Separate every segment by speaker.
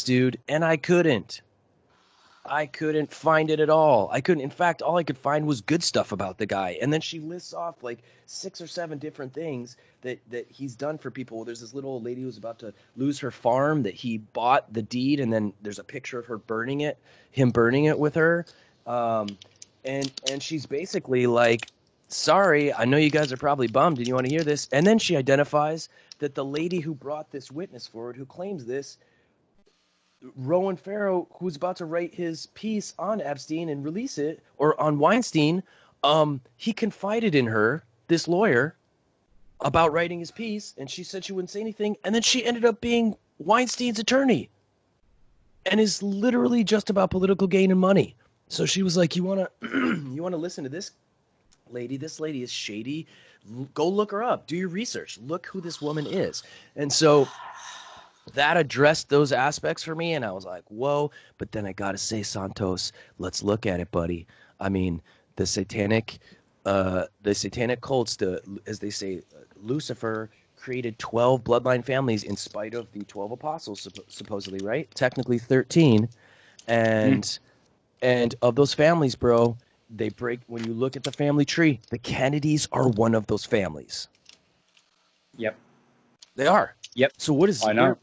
Speaker 1: dude, and I couldn't. I couldn't find it at all. I couldn't. In fact, all I could find was good stuff about the guy. And then she lists off like 6 or 7 different things that he's done for people. There's this little old lady who's about to lose her farm that he bought the deed, and then there's a picture of her burning it, him burning it with her. And she's basically like, sorry, I know you guys are probably bummed and you want to hear this. And then she identifies that the lady who brought this witness forward, who claims this, Rowan Farrow, who's about to write his piece on Epstein and release it, or on Weinstein, he confided in her, this lawyer, about writing his piece, and she said she wouldn't say anything, and then she ended up being Weinstein's attorney, and is literally just about political gain and money. So she was like, you wanna listen to this lady? This lady is shady. Go look her up. Do your research. Look who this woman is. And so that addressed those aspects for me, and I was like, whoa. But then I gotta say, Santos, let's look at it, buddy. I mean, the satanic cults, as they say, Lucifer created 12 bloodline families in spite of the 12 apostles, supposedly, right? Technically 13. And of those families, bro, they break. When you look at the family tree, the Kennedys are one of those families.
Speaker 2: Yep.
Speaker 1: They are.
Speaker 2: Yep.
Speaker 1: So what is,
Speaker 2: I know.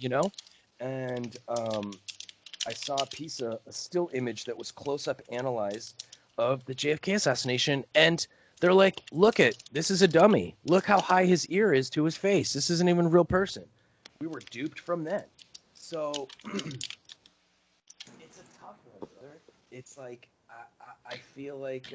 Speaker 1: you know? And I saw a still image that was close-up analyzed of the JFK assassination, and they're like, look this is a dummy. Look how high his ear is to his face. This isn't even a real person. We were duped from then. So it's a tough one, brother. It's like, I feel like,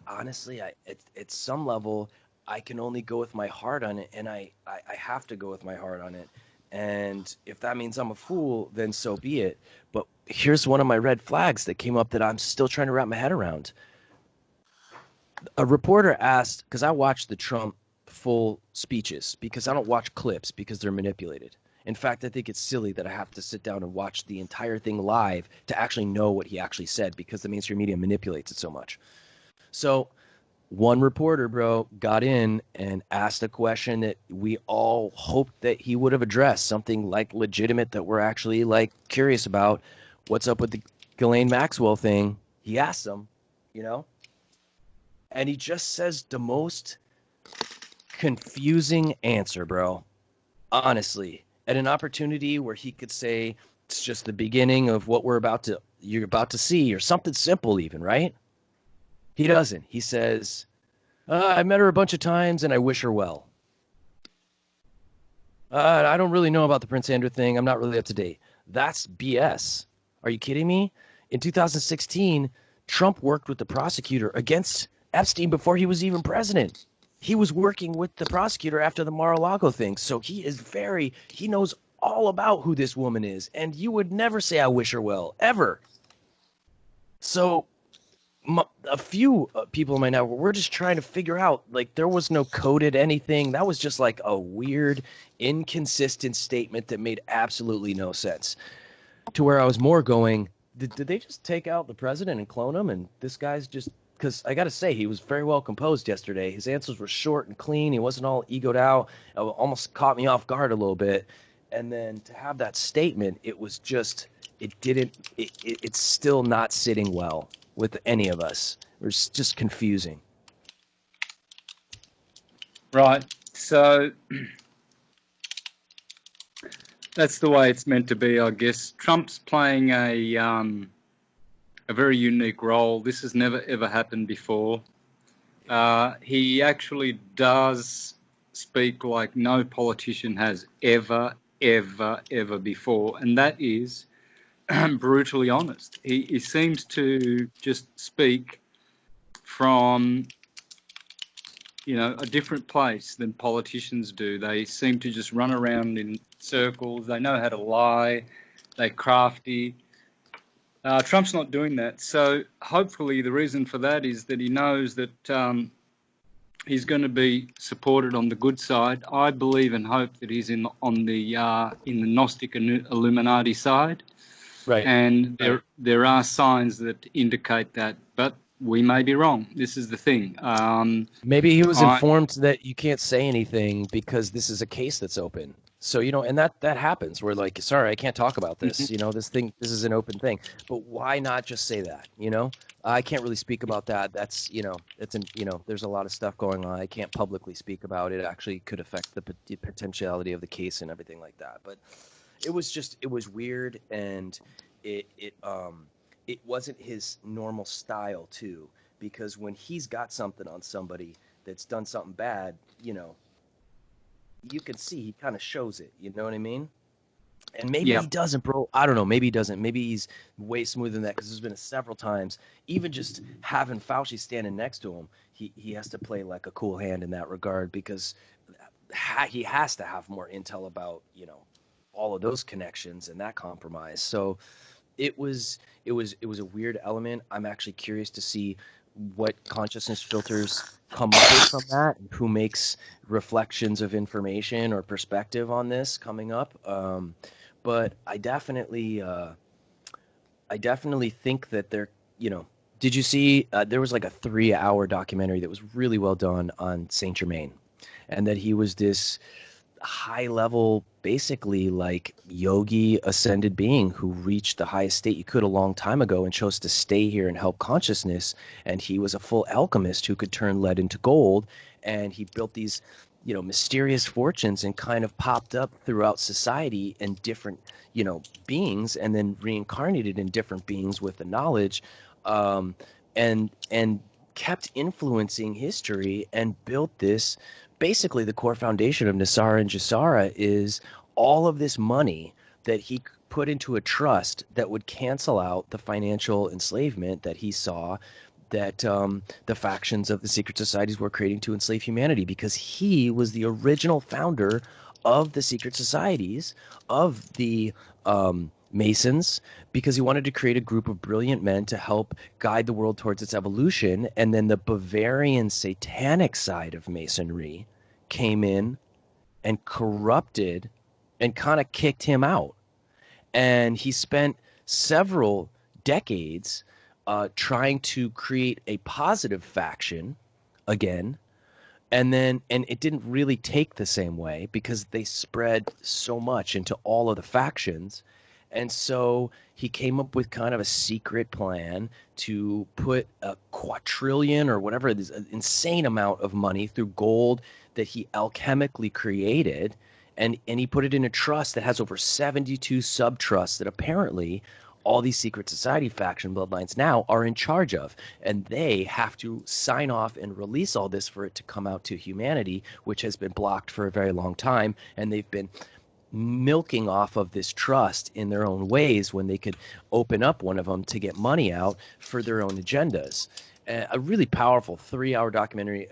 Speaker 1: honestly, at some level, I can only go with my heart on it, and I have to go with my heart on it. And if that means I'm a fool, then so be it. But here's one of my red flags that came up that I'm still trying to wrap my head around. A reporter asked, because I watched the Trump full speeches, because I don't watch clips because they're manipulated. In fact, I think it's silly that I have to sit down and watch the entire thing live to actually know what he actually said, because the mainstream media manipulates it so much. So one reporter, bro, got in and asked a question that we all hoped that he would have addressed, something like legitimate that we're actually like curious about. What's up with the Ghislaine Maxwell thing? He asked him, and he just says the most confusing answer, bro. Honestly, at an opportunity where he could say it's just the beginning of what you're about to see, or something simple even, right? He doesn't. He says, I met her a bunch of times and I wish her well. I don't really know about the Prince Andrew thing. I'm not really up to date. That's BS. Are you kidding me? In 2016, Trump worked with the prosecutor against Epstein before he was even president. He was working with the prosecutor after the Mar-a-Lago thing. So he knows all about who this woman is. And you would never say, I wish her well, ever. So a few people in my network, we're just trying to figure out, like, there was no coded anything. That was just like a weird, inconsistent statement that made absolutely no sense. To where I was more going, did they just take out the president and clone him? And this guy's just, because I got to say, he was very well composed yesterday. His answers were short and clean. He wasn't all egoed out. It almost caught me off guard a little bit. And then to have that statement, it was just, it's still not sitting well with any of us. It was just confusing.
Speaker 2: Right. So that's the way it's meant to be, I guess. Trump's playing a very unique role. This has never, ever happened before. He actually does speak like no politician has ever before, and that is brutally honest. He seems to just speak from, a different place than politicians do. They seem to just run around in circles. They know how to lie. They're crafty. Trump's not doing that. So hopefully the reason for that is that he knows that he's going to be supported on the good side. I believe and hope that he's in the Gnostic and Illuminati side.
Speaker 1: Right.
Speaker 2: And there are signs that indicate that, but we may be wrong. This is the thing.
Speaker 1: Maybe he was informed that you can't say anything because this is a case that's open. So, and that happens. We're like, sorry, I can't talk about this. This is an open thing. But why not just say that? I can't really speak about that. That's, there's a lot of stuff going on. I can't publicly speak about it. It actually could affect the potentiality of the case and everything like that. But it was weird, and it wasn't his normal style too, because when he's got something on somebody that's done something bad, you can see he kind of shows it. You know what I mean? And maybe
Speaker 2: Yeah.
Speaker 1: he doesn't, bro. I don't know. Maybe he doesn't. Maybe he's way smoother than that, because there's been several times, even just having Fauci standing next to him, he has to play like a cool hand in that regard, because he has to have more intel about, all of those connections and that compromise. So it was a weird element. I'm actually curious to see what consciousness filters come up with from that, and who makes reflections of information or perspective on this coming up. But I definitely think that did you see, there was like a 3-hour documentary that was really well done on Saint Germain, and that he was this high level, basically like yogi ascended being who reached the highest state you could a long time ago and chose to stay here and help consciousness. And he was a full alchemist who could turn lead into gold, and he built these mysterious fortunes, and kind of popped up throughout society in different beings, and then reincarnated in different beings with the knowledge, and kept influencing history, and built this. Basically, the core foundation of Nisara and Jasara is all of this money that he put into a trust that would cancel out the financial enslavement that he saw that the factions of the secret societies were creating to enslave humanity, because he was the original founder of the secret societies, of the Masons, because he wanted to create a group of brilliant men to help guide the world towards its evolution. And then the Bavarian satanic side of Masonry came in and corrupted and kind of kicked him out. And he spent several decades trying to create a positive faction again. And it didn't really take the same way, because they spread so much into all of the factions. And so he came up with kind of a secret plan to put a quadrillion or whatever it is, an insane amount of money through gold that he alchemically created. And he put it in a trust that has over 72 sub-trusts that apparently all these secret society faction bloodlines now are in charge of. And they have to sign off and release all this for it to come out to humanity, which has been blocked for a very long time. And they've been milking off of this trust in their own ways, when they could open up one of them to get money out for their own agendas. A really powerful 3-hour documentary.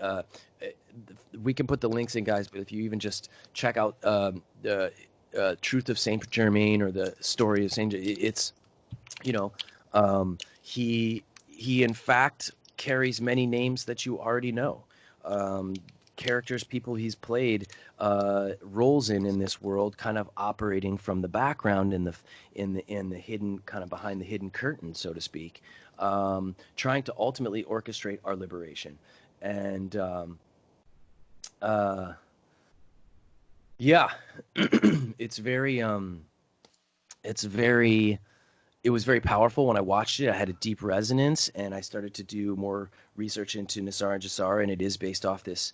Speaker 1: We can put the links in, guys, but if you even just check out the Truth of Saint Germain, or the story of Saint, it's he in fact carries many names that you already know. Characters, people he's played roles in this world, kind of operating from the background, in the hidden, kind of behind the hidden curtain, so to speak, trying to ultimately orchestrate our liberation. And yeah, it was very powerful when I watched it. I had a deep resonance, and I started to do more research into Nisara and Jasara, and it is based off this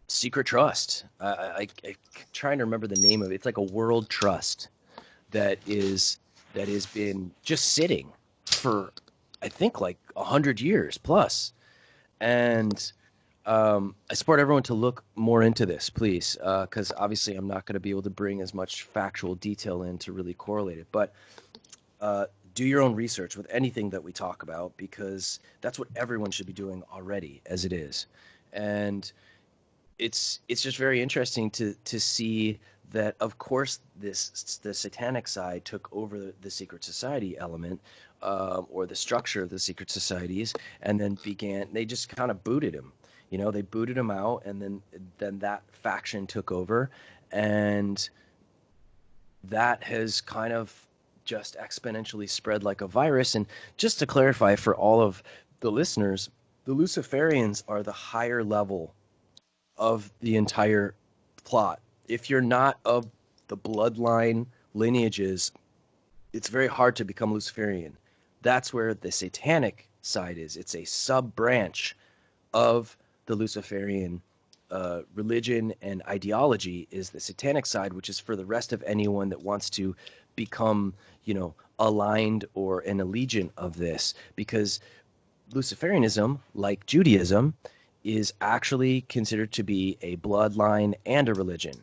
Speaker 1: secret trust. I'm trying to remember the name of it. It's like a world trust that has been just sitting for, I think, like 100 years plus. And I support everyone to look more into this, please, because obviously I'm not going to be able to bring as much factual detail in to really correlate it. But do your own research with anything that we talk about, because that's what everyone should be doing already, as it is. And it's just very interesting to see that, of course, the satanic side took over the secret society element, or the structure of the secret societies, and then they just kind of booted him. They booted him out, and then that faction took over, and that has kind of just exponentially spread like a virus. And just to clarify for all of the listeners, the Luciferians are the higher level of the entire plot if you're not of the bloodline lineages, it's very hard to become Luciferian. That's where the satanic side is. It's a sub branch of the Luciferian religion and ideology is the satanic side, which is for the rest of anyone that wants to become, aligned or an allegiant of this. Because Luciferianism, like Judaism, is actually considered to be a bloodline and a religion.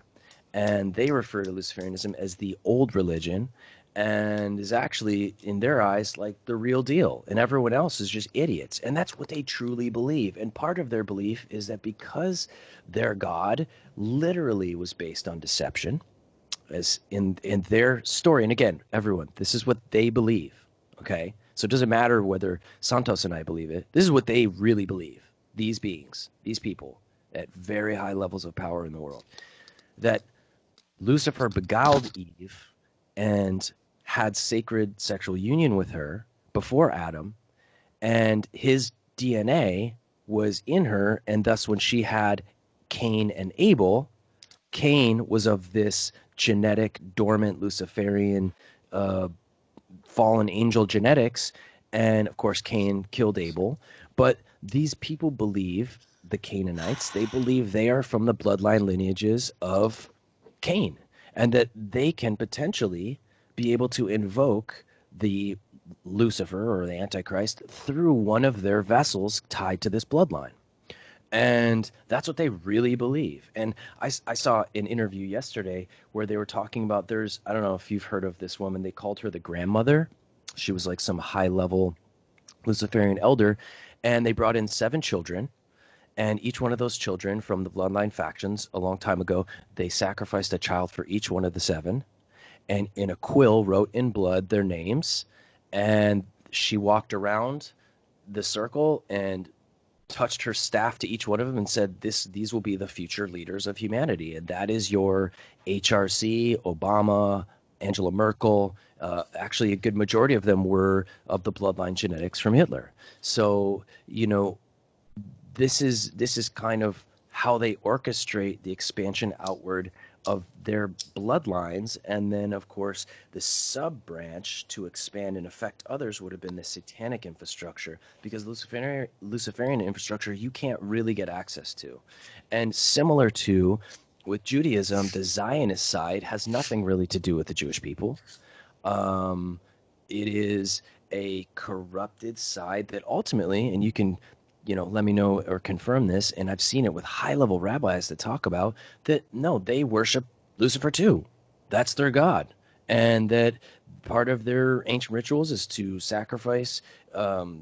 Speaker 1: And they refer to Luciferianism as the old religion and is actually, in their eyes, like the real deal. And everyone else is just idiots. And that's what they truly believe. And part of their belief is that because their God literally was based on deception, as in their story, and again, everyone, this is what they believe, okay? So it doesn't matter whether Santos and I believe it. This is what they really believe. These beings, these people at very high levels of power in the world, that Lucifer beguiled Eve and had sacred sexual union with her before Adam, and his DNA was in her, and thus when she had Cain and Abel, Cain was of this genetic, dormant Luciferian fallen angel genetics, and of course Cain killed Abel. But these people believe, the Canaanites, they believe they are from the bloodline lineages of Cain, and that they can potentially be able to invoke the Lucifer or the Antichrist through one of their vessels tied to this bloodline. And that's what they really believe. And I saw an interview yesterday where they were talking about, I don't know if you've heard of this woman, they called her the grandmother. She was like some high level Luciferian elder, and they brought in 7 children. And each one of those children from the bloodline factions a long time ago, they sacrificed a child for each one of the 7. And in a quill wrote in blood their names. And she walked around the circle and touched her staff to each one of them and said, these will be the future leaders of humanity. And that is your HRC, Obama, Angela Merkel. Actually, a good majority of them were of the bloodline genetics from Hitler. So, this is kind of how they orchestrate the expansion outward of their bloodlines. And then, of course, the sub-branch to expand and affect others would have been the satanic infrastructure, because Luciferian infrastructure you can't really get access to. And similar to with Judaism, the Zionist side has nothing really to do with the Jewish people. It is a corrupted side that ultimately, and you can let me know or confirm this, and I've seen it with high-level rabbis that talk about that, no, they worship Lucifer too. That's their god. And that part of their ancient rituals is to sacrifice, the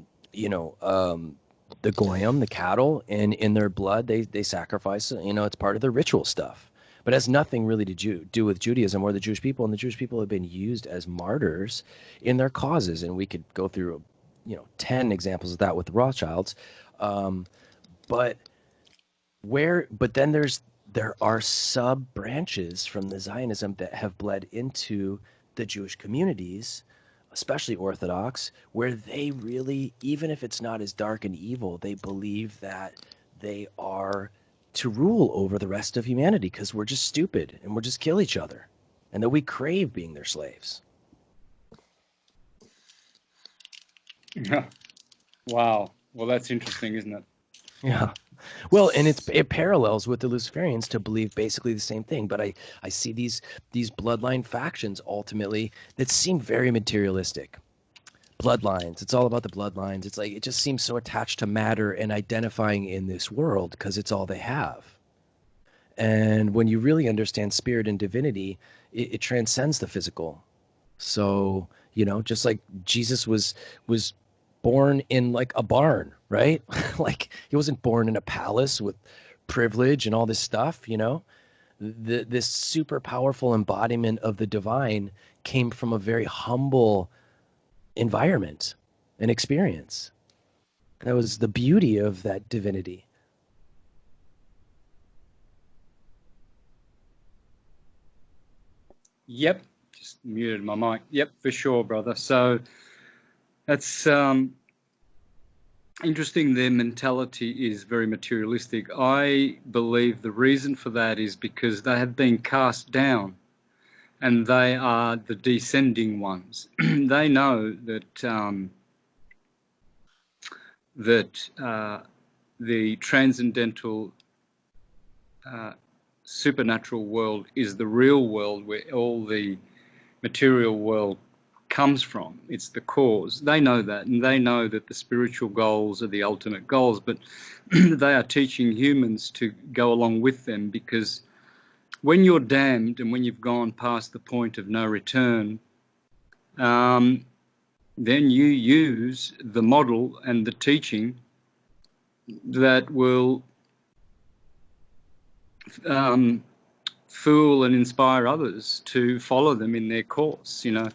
Speaker 1: goyim, the cattle, and in their blood, they sacrifice, it's part of their ritual stuff. But it has nothing really to do with Judaism or the Jewish people, and the Jewish people have been used as martyrs in their causes, and we could go through 10 examples of that with the Rothschilds. But then there are sub branches from the Zionism that have bled into the Jewish communities, especially Orthodox, where they really, even if it's not as dark and evil, they believe that they are to rule over the rest of humanity because we're just stupid and we'll just kill each other, and that we crave being their slaves.
Speaker 2: Yeah. Wow. Well, that's interesting, isn't it?
Speaker 1: Yeah. Well, and it parallels with the Luciferians to believe basically the same thing. But I see these bloodline factions ultimately that seem very materialistic. Bloodlines. It's all about the bloodlines. It's like it just seems so attached to matter and identifying in this world because it's all they have. And when you really understand spirit and divinity, it transcends the physical. So, just like Jesus was born in like a barn, right? Like he wasn't born in a palace with privilege and all this stuff, this super powerful embodiment of the divine came from a very humble environment and experience. That was the beauty of that divinity.
Speaker 2: Yep. Just muted my mic. Yep, for sure, brother. So that's interesting, their mentality is very materialistic. I believe the reason for that is because they have been cast down, and they are the descending ones. They know that the transcendental supernatural world is the real world where all the material world comes from. It's the cause. They know that, and they know that the spiritual goals are the ultimate goals, but they are teaching humans to go along with them, because when you're damned and when you've gone past the point of no return, then you use the model and the teaching that will fool and inspire others to follow them in their course. You know,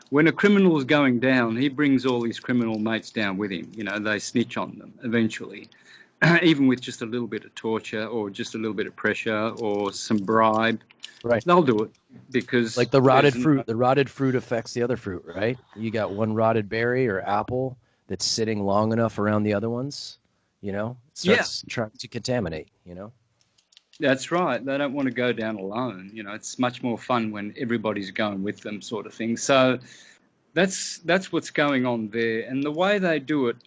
Speaker 2: when a criminal is going down, he brings all his criminal mates down with him. You know, they snitch on them eventually, even with just a little bit of torture or just a little bit of pressure or some bribe.
Speaker 1: Right.
Speaker 2: They'll do it because,
Speaker 1: like the rotted fruit. The rotted fruit affects the other fruit, right? You got one rotted berry or apple that's sitting long enough around the other ones, you know, it starts trying to contaminate, you know?
Speaker 2: That's right. They don't want to go down alone. You know, it's much more fun when everybody's going with them, sort of thing. So that's what's going on there. And the way they do it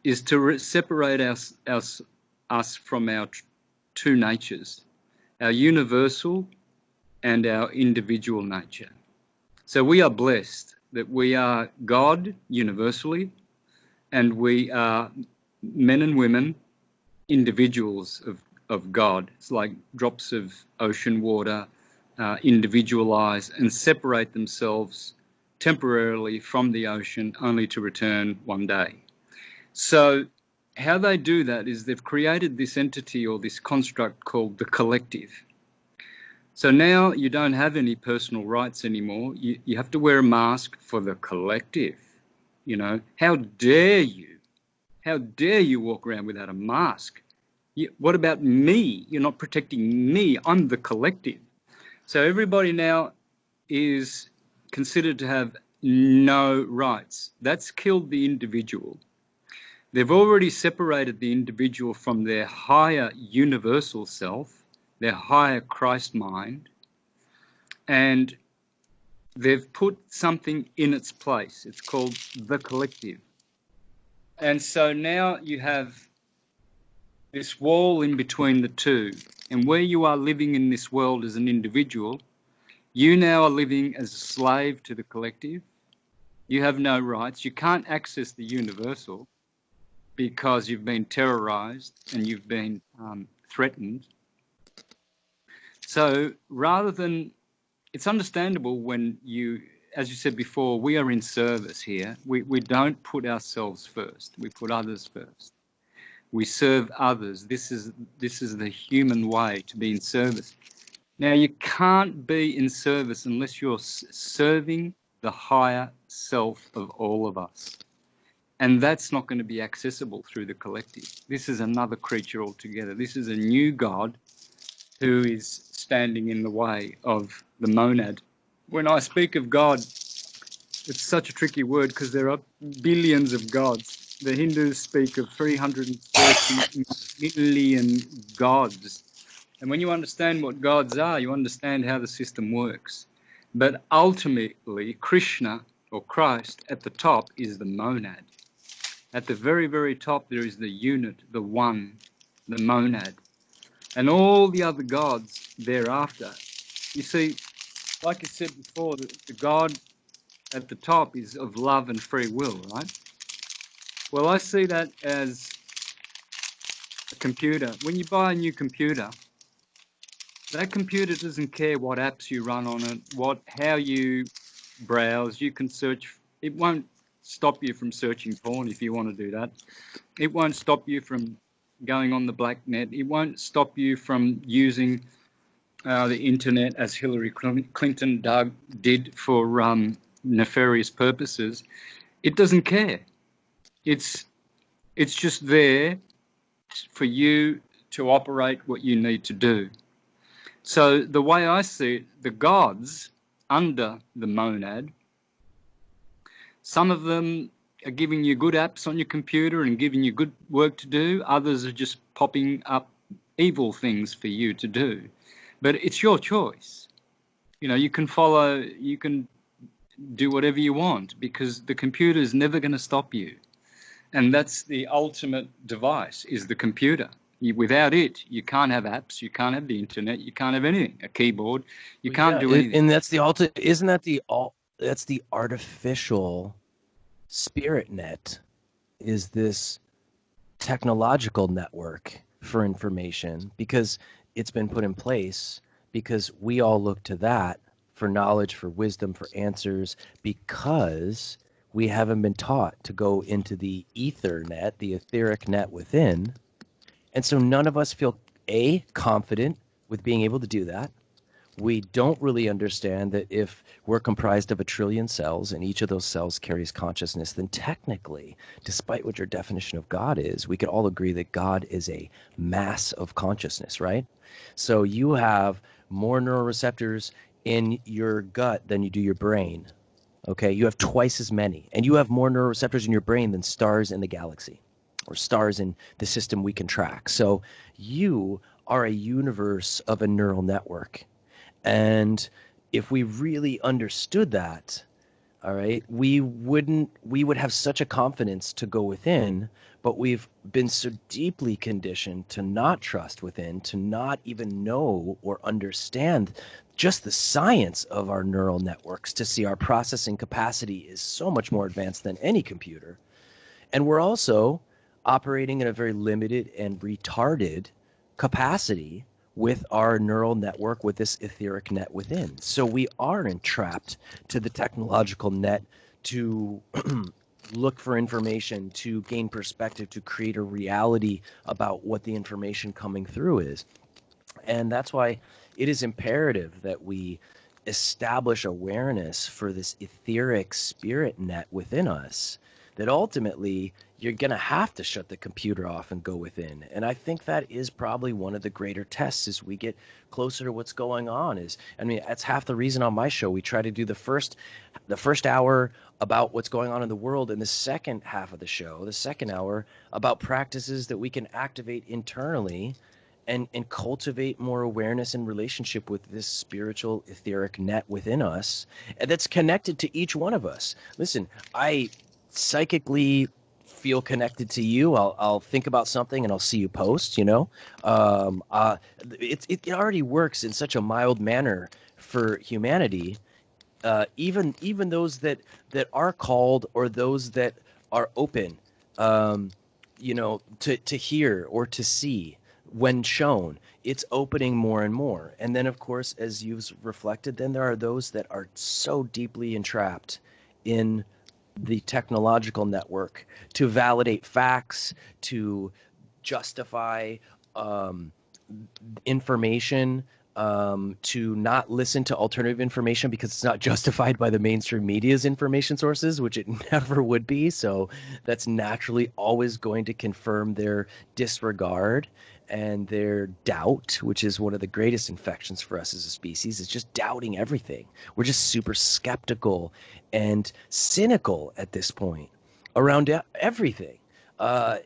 Speaker 2: is to separate us from our two natures, our universal and our individual nature. So we are blessed that we are God universally, and we are men and women, individuals of God. It's like drops of ocean water, individualize and separate themselves temporarily from the ocean, only to return one day. So how they do that is they've created this entity or this construct called the collective. So now you don't have any personal rights anymore. You have to wear a mask for the collective. You know, how dare you? How dare you walk around without a mask? What about me? You're not protecting me. I'm the collective. So everybody now is considered to have no rights. That's killed the individual. They've already separated the individual from their higher universal self, their higher Christ mind, and they've put something in its place. It's called the collective. And so now you have this wall in between the two. And where you are living in this world as an individual, you now are living as a slave to the collective. You have no rights. You can't access the universal because you've been terrorized and you've been threatened. So rather than, it's understandable when you, as you said before, we are in service here. We don't put ourselves first. We put others first. We serve others. This is the human way to be in service. Now, you can't be in service unless you're serving the higher self of all of us. And that's not going to be accessible through the collective. This is another creature altogether. This is a new God who is standing in the way of the monad. When I speak of God, it's such a tricky word because there are billions of gods. The Hindus speak of 330 million gods. And when you understand what gods are, you understand how the system works. But ultimately, Krishna, or Christ, at the top is the monad. At the very, very top, there is the unit, the one, the monad. And all the other gods thereafter. You see, like I said before, the God at the top is of love and free will, right? Well, I see that as a computer. When you buy a new computer, that computer doesn't care what apps you run on it, how you browse. You can search. It won't stop you from searching porn if you want to do that. It won't stop you from going on the black net. It won't stop you from using the internet as Hillary Clinton did for nefarious purposes. It doesn't care. It's just there for you to operate what you need to do. So the way I see it, the gods under the monad, some of them are giving you good apps on your computer and giving you good work to do. Others are just popping up evil things for you to do. But it's your choice. You know, you can do whatever you want, because the computer is never going to stop you. And that's the ultimate device, is the computer. Without it, you can't have apps, you can't have the internet, you can't have anything, a keyboard, you can't do anything.
Speaker 1: And that's the ultimate, isn't that that's the artificial spirit net, is this technological network for information, because it's been put in place because we all look to that for knowledge, for wisdom, for answers, because we haven't been taught to go into the ether net, the etheric net within. And so none of us feel confident with being able to do that. We don't really understand that if we're comprised of 1 trillion cells and each of those cells carries consciousness, then technically, despite what your definition of God is, we could all agree that God is a mass of consciousness, right? So you have more neuroreceptors in your gut than you do your brain. Okay, you have twice as many, and you have more neuroreceptors in your brain than stars in the galaxy, or stars in the system we can track. So you are a universe of a neural network. And if we really understood that, all right, we would have such a confidence to go within, but we've been so deeply conditioned to not trust within, to not even know or understand just the science of our neural networks, to see our processing capacity is so much more advanced than any computer. And we're also operating in a very limited and retarded capacity with our neural network, with this etheric net within. So we are entrapped to the technological net to look for information, to gain perspective, to create a reality about what the information coming through is. And that's why it is imperative that we establish awareness for this etheric spirit net within us, that ultimately you're going to have to shut the computer off and go within. And I think that is probably one of the greater tests as we get closer to what's going on. That's half the reason on my show we try to do the first hour about what's going on in the world, and the second half of the show, the second hour, about practices that we can activate internally and cultivate more awareness and relationship with this spiritual etheric net within us, and that's connected to each one of us. Listen, I psychically feel connected to you. I'll think about something and I'll see you post, it already works in such a mild manner for humanity. Even those that are called, or those that are open, to hear or to see when shown, it's opening more and more. And then, of course, as you've reflected, then there are those that are so deeply entrapped in the technological network to validate facts, to justify information, to not listen to alternative information because it's not justified by the mainstream media's information sources, which it never would be. So that's naturally always going to confirm their disregard and their doubt, which is one of the greatest infections for us as a species. Is just doubting everything. We're just super skeptical and cynical at this point around everything.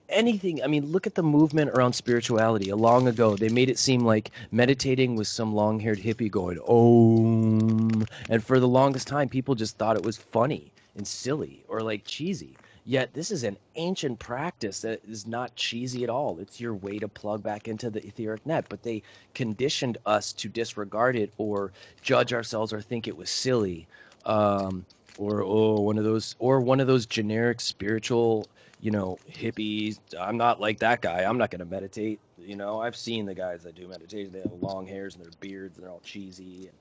Speaker 1: Anything. I mean, look at the movement around spirituality. Long ago, they made it seem like meditating was some long-haired hippie going Om, and for the longest time, people just thought it was funny and silly or like cheesy. Yet this is an ancient practice that is not cheesy at all. It's your way to plug back into the etheric net, but they conditioned us to disregard it or judge ourselves or think it was silly, or one of those generic spiritual, hippies. I'm not like that guy. I'm not going to meditate. I've seen the guys that do meditation. They have long hairs and their beards and they're all cheesy.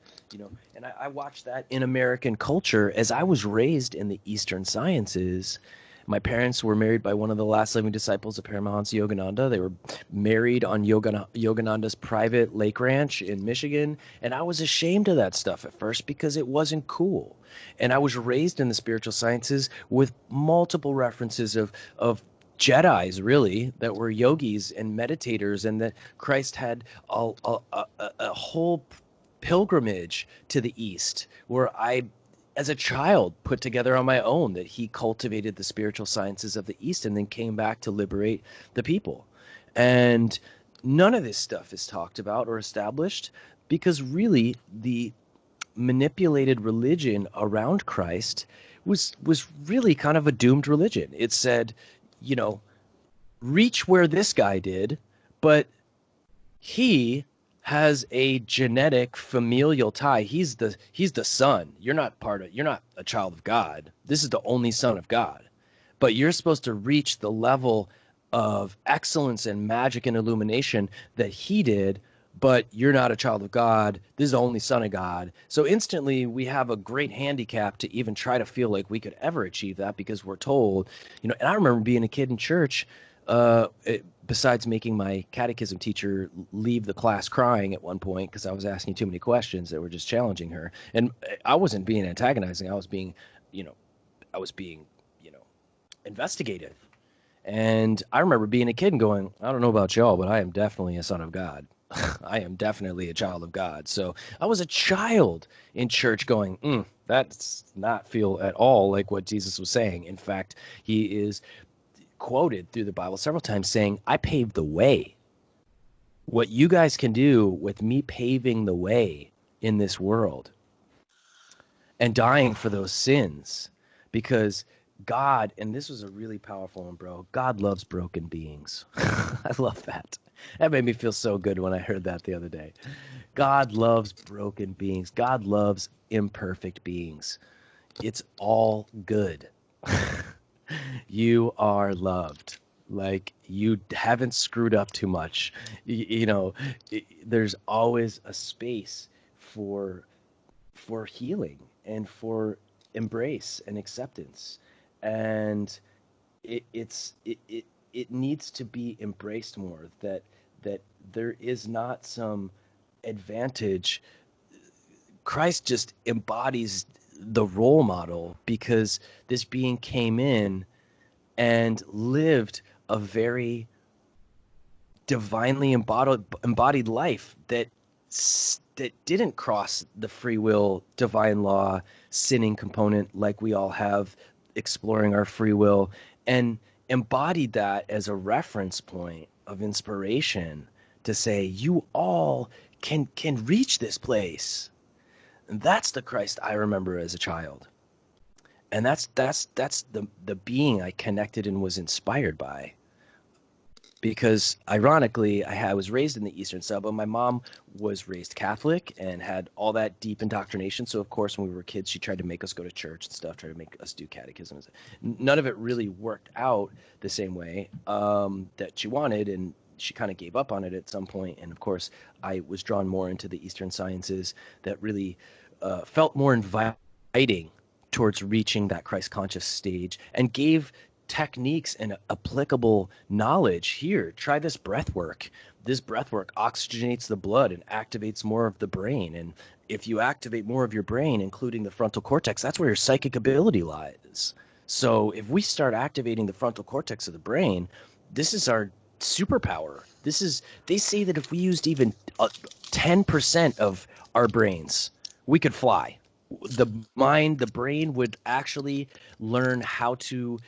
Speaker 1: And I watched that in American culture as I was raised in the Eastern sciences. My parents were married by one of the last living disciples of Paramahansa Yogananda. They were married on Yogananda's private lake ranch in Michigan. And I was ashamed of that stuff at first because it wasn't cool. And I was raised in the spiritual sciences with multiple references of Jedis, really, that were yogis and meditators, and that Christ had a whole pilgrimage to the East where I as a child put together on my own, that he cultivated the spiritual sciences of the East and then came back to liberate the people. And none of this stuff is talked about or established, because really the manipulated religion around Christ was really kind of a doomed religion. It said, you know, reach where this guy did, but he has a genetic familial tie. He's the son. You're not a child of God. This is the only son of God. But you're supposed to reach the level of excellence and magic and illumination that he did, but you're not a child of God. This is the only son of God. So instantly we have a great handicap to even try to feel like we could ever achieve that, because we're told, and I remember being a kid in church, besides making my catechism teacher leave the class crying at one point because I was asking too many questions that were just challenging her. And I wasn't being antagonizing. I was being, investigative. And I remember being a kid and going, I don't know about y'all, but I am definitely a son of God. I am definitely a child of God. So I was a child in church going, that's not feel at all like what Jesus was saying. In fact, he is quoted through the Bible several times saying, I paved the way. What you guys can do with me paving the way in this world and dying for those sins, because God, and this was a really powerful one, bro, God loves broken beings. I love that. That made me feel so good when I heard that the other day. God loves broken beings. God loves imperfect beings. It's all good. You are loved. Like, you haven't screwed up too much. There's always a space for healing and for embrace and acceptance. And it needs to be embraced more, that there is not some advantage. Christ just embodies the role model, because this being came in and lived a very divinely embodied life that didn't cross the free will, divine law, sinning component like we all have, exploring our free will, and embodied that as a reference point of inspiration to say, you all can reach this place. And that's the Christ I remember as a child. And that's the being I connected and was inspired by. Because ironically, I was raised in the Eastern sub, but my mom was raised Catholic and had all that deep indoctrination. So of course, when we were kids, she tried to make us go to church and stuff, tried to make us do catechism. None of it really worked out the same way that she wanted, and she kind of gave up on it at some point. And of course, I was drawn more into the Eastern sciences that really felt more inviting towards reaching that Christ conscious stage, and gave techniques and applicable knowledge. Here, try this breath work. This breath work oxygenates the blood and activates more of the brain. And if you activate more of your brain, including the frontal cortex, that's where your psychic ability lies. So if we start activating the frontal cortex of the brain, this is our superpower. They say that if we used even 10% of our brains, we could fly. The brain would actually learn how to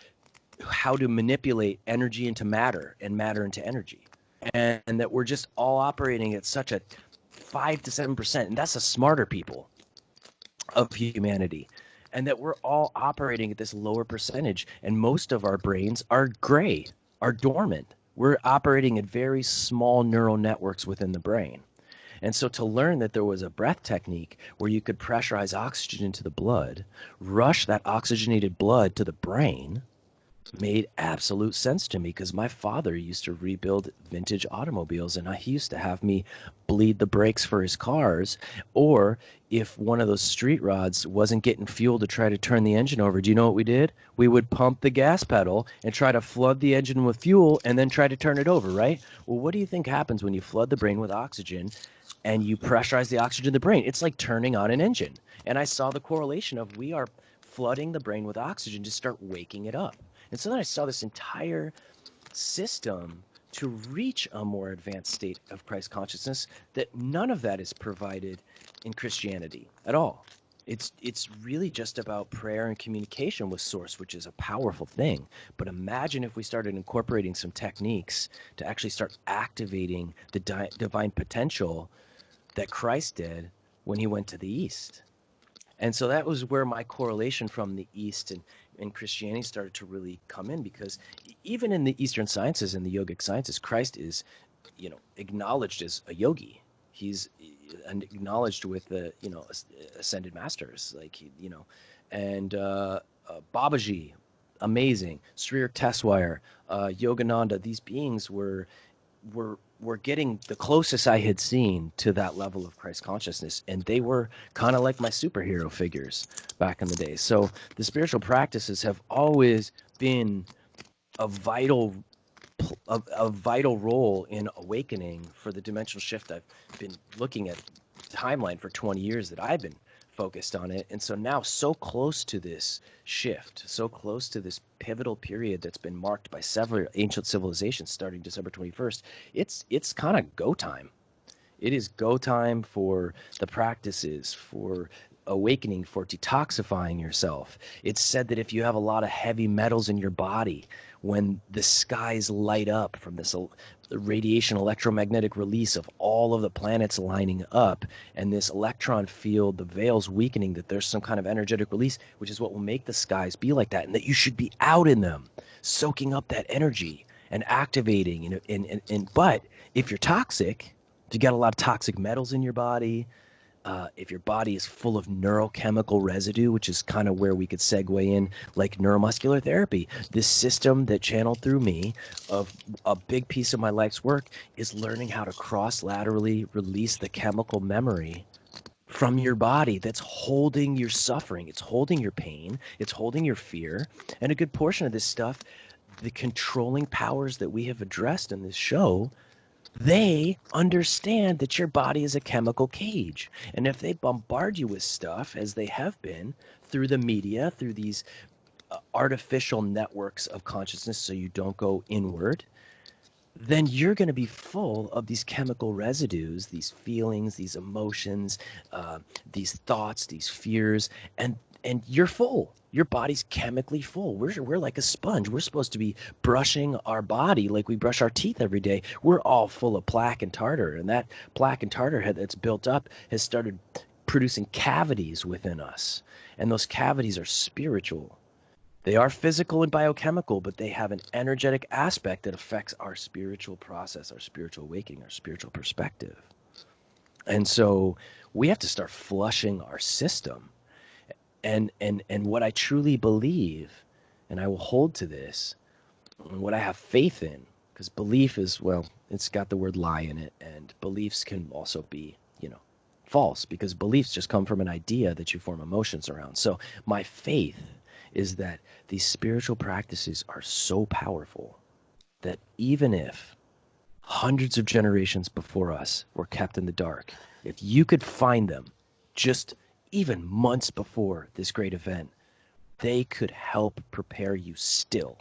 Speaker 1: manipulate energy into matter and matter into energy. And that we're just all operating at such a 5 to 7%. And that's the smarter people of humanity. And that we're all operating at this lower percentage. And most of our brains are gray, are dormant. We're operating at very small neural networks within the brain. And so to learn that there was a breath technique where you could pressurize oxygen into the blood, rush that oxygenated blood to the brain, made absolute sense to me, because my father used to rebuild vintage automobiles, and he used to have me bleed the brakes for his cars. Or if one of those street rods wasn't getting fuel to try to turn the engine over, do you know what we did? We would pump the gas pedal and try to flood the engine with fuel and then try to turn it over, right? Well, what do you think happens when you flood the brain with oxygen and you pressurize the oxygen in the brain? It's like turning on an engine. And I saw the correlation of we are flooding the brain with oxygen to start waking it up. And so then I saw this entire system to reach a more advanced state of Christ consciousness, that none of that is provided in Christianity at all. It's really just about prayer and communication with source, which is a powerful thing. But imagine if we started incorporating some techniques to actually start activating the divine potential that Christ did when he went to the East. And so that was where my correlation from the East and Christianity started to really come in, because even in the Eastern sciences and the yogic sciences, Christ is, acknowledged as a yogi. He's acknowledged with the, ascended masters, like, and Babaji, amazing. Sri Teswire, Yogananda, these beings were getting the closest I had seen to that level of Christ consciousness, and they were kind of like my superhero figures back in the day. So the spiritual practices have always been a vital role in awakening for the dimensional shift. I've been looking at timeline for 20 years that I've been focused on it, and so now, so close to this shift, so close to this pivotal period that's been marked by several ancient civilizations starting December 21st, it's kind of go time. It is go time for the practices, for awakening, for detoxifying yourself. It's said that if you have a lot of heavy metals in your body, when the skies light up from this radiation electromagnetic release of all of the planets lining up, and this electron field, the veil's weakening, that there's some kind of energetic release, which is what will make the skies be like that, and that you should be out in them, soaking up that energy and activating. But if you're toxic, if you got a lot of toxic metals in your body, if your body is full of neurochemical residue, which is kind of where we could segue in, like neuromuscular therapy, this system that channeled through me of a big piece of my life's work is learning how to cross-laterally release the chemical memory from your body that's holding your suffering. It's holding your pain. It's holding your fear. And a good portion of this stuff, the controlling powers that we have addressed in this show, they understand that your body is a chemical cage. And if they bombard you with stuff, as they have been, through the media, through these artificial networks of consciousness so you don't go inward, then you're going to be full of these chemical residues, these feelings, these emotions, these thoughts, these fears, and you're full. Your body's chemically full. We're like a sponge. We're supposed to be brushing our body like we brush our teeth every day. We're all full of plaque and tartar, and that plaque and tartar that's built up has started producing cavities within us, and those cavities are spiritual. They are physical and biochemical, but they have an energetic aspect that affects our spiritual process, our spiritual awakening, our spiritual perspective. And so we have to start flushing our system. And what I truly believe, and I will hold to this, and what I have faith in, because belief is, well, it's got the word lie in it, and beliefs can also be, false, because beliefs just come from an idea that you form emotions around. So my faith is that these spiritual practices are so powerful that even if hundreds of generations before us were kept in the dark, if you could find them just even months before this great event, they could help prepare you still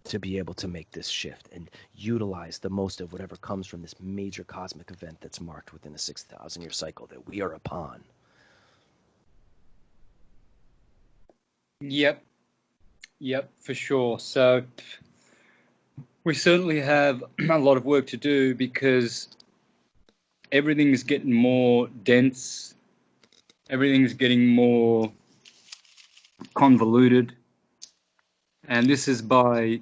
Speaker 1: to be able to make this shift and utilize the most of whatever comes from this major cosmic event that's marked within a 6,000-year cycle that we are upon.
Speaker 2: Yep, for sure. So we certainly have a lot of work to do, because everything's getting more dense, everything's getting more convoluted, and this is by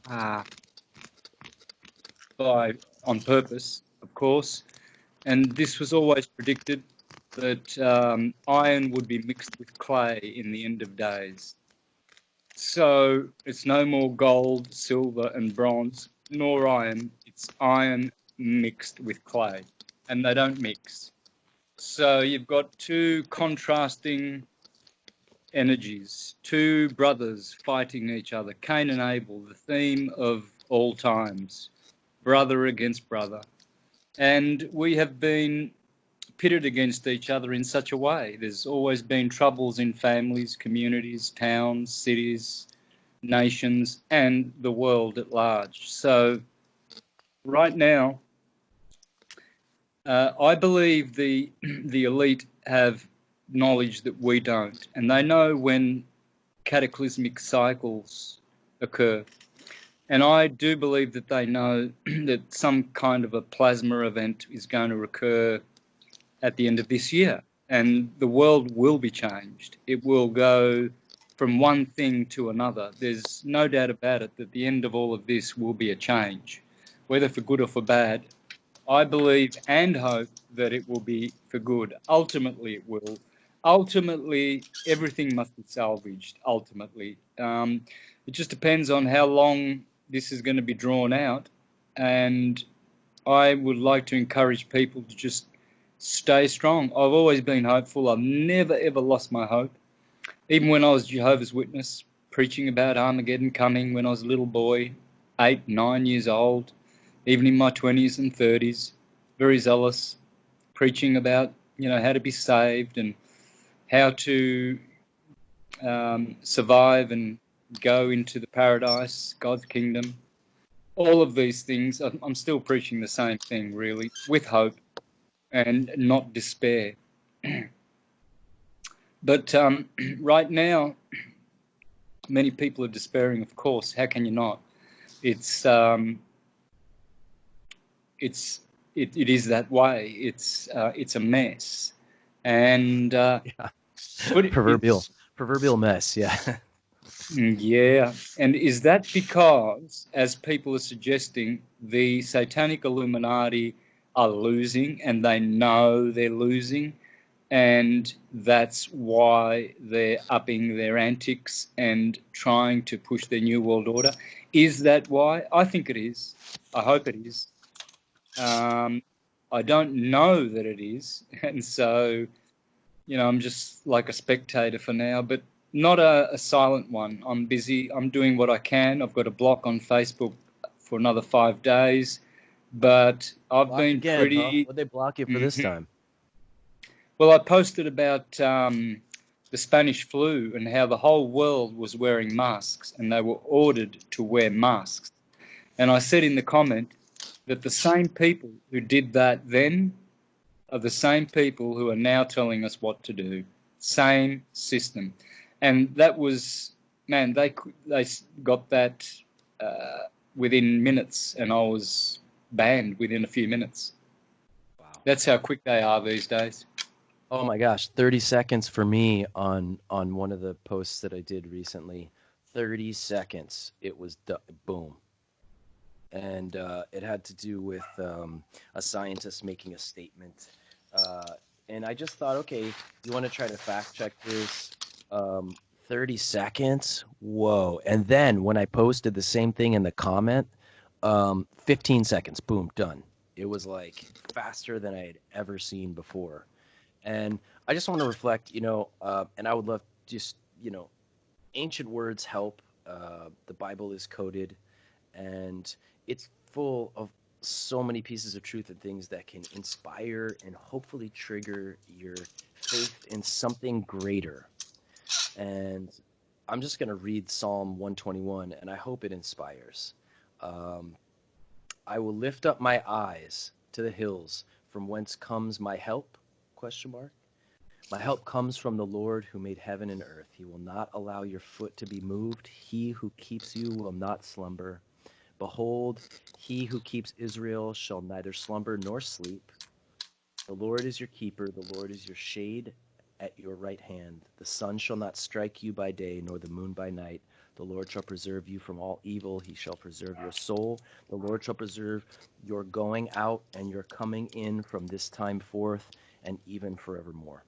Speaker 2: on purpose, of course. And this was always predicted, that iron would be mixed with clay in the end of days. So it's no more gold, silver, and bronze, nor iron. It's iron mixed with clay, and they don't mix. So you've got two contrasting energies, two brothers fighting each other, Cain and Abel, the theme of all times, brother against brother. And we have been pitted against each other in such a way. There's always been troubles in families, communities, towns, cities, nations, and the world at large. So right now, I believe the elite have knowledge that we don't, and they know when cataclysmic cycles occur. And I do believe that they know that some kind of a plasma event is going to occur at the end of this year, and the world will be changed. It will go from one thing to another. There's no doubt about it that the end of all of this will be a change, whether for good or for bad. I believe and hope that it will be for good. Ultimately, it will. Ultimately, everything must be salvaged, ultimately. It just depends on how long this is going to be drawn out. And I would like to encourage people to just stay strong. I've always been hopeful. I've never, ever lost my hope. Even when I was Jehovah's Witness, preaching about Armageddon coming when I was a little boy, 8, 9 years old, even in my 20s and 30s, very zealous, preaching about, how to be saved and how to survive and go into the paradise, God's kingdom. All of these things, I'm still preaching the same thing, really, with hope and not despair. But right now, many people are despairing, of course. How can you not? It is that way. It's a mess, and
Speaker 1: proverbial mess. Yeah.
Speaker 2: Yeah, and is that because, as people are suggesting, the satanic Illuminati are losing and they know they're losing, and that's why they're upping their antics and trying to push their New World Order? Is that why? I think it is. I hope it is. I don't know that it is, and so, I'm just like a spectator for now, but not a silent one. I'm busy. I'm doing what I can. I've got a block on Facebook for another 5 days, but I've been
Speaker 1: again,
Speaker 2: pretty...
Speaker 1: Huh? What'd they block you for this time?
Speaker 2: Well, I posted about the Spanish flu and how the whole world was wearing masks and they were ordered to wear masks. And I said in the comment that the same people who did that then are the same people who are now telling us what to do. Same system. And that was, man, they got that within minutes, and I was banned within a few minutes. Wow. That's how quick they are these days.
Speaker 1: Oh my gosh, 30 seconds for me on one of the posts that I did recently. 30 seconds. It was boom. And it had to do with a scientist making a statement. And I just thought, okay, you want to try to fact check this? 30 seconds? Whoa. And then when I posted the same thing in the comment, 15 seconds, boom, done. It was like faster than I had ever seen before. And I just want to reflect, and I would love just, ancient words help. The Bible is coded, and it's full of so many pieces of truth and things that can inspire and hopefully trigger your faith in something greater. And I'm just going to read Psalm 121, and I hope it inspires. I will lift up my eyes to the hills, from whence comes my help? ? My help comes from the Lord who made heaven and earth. He will not allow your foot to be moved. He who keeps you will not slumber. Behold, he who keeps Israel shall neither slumber nor sleep. The Lord is your keeper. The Lord is your shade at your right hand. The sun shall not strike you by day, nor the moon by night. The Lord shall preserve you from all evil. He shall preserve your soul. The Lord shall preserve your going out and your coming in from this time forth and even forevermore.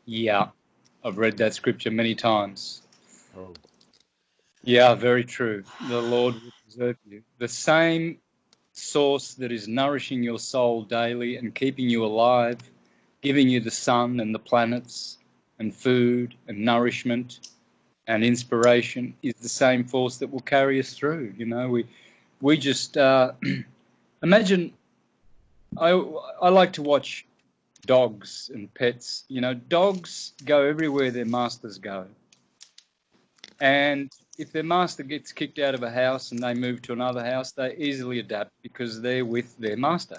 Speaker 2: Yeah, I've read that scripture many times.
Speaker 1: Oh.
Speaker 2: Yeah, very true. The Lord will preserve you. The same source that is nourishing your soul daily and keeping you alive, giving you the sun and the planets and food and nourishment and inspiration, is the same force that will carry us through. We just imagine. I like to watch dogs and pets. Dogs go everywhere their masters go. And if their master gets kicked out of a house and they move to another house, they easily adapt because they're with their master.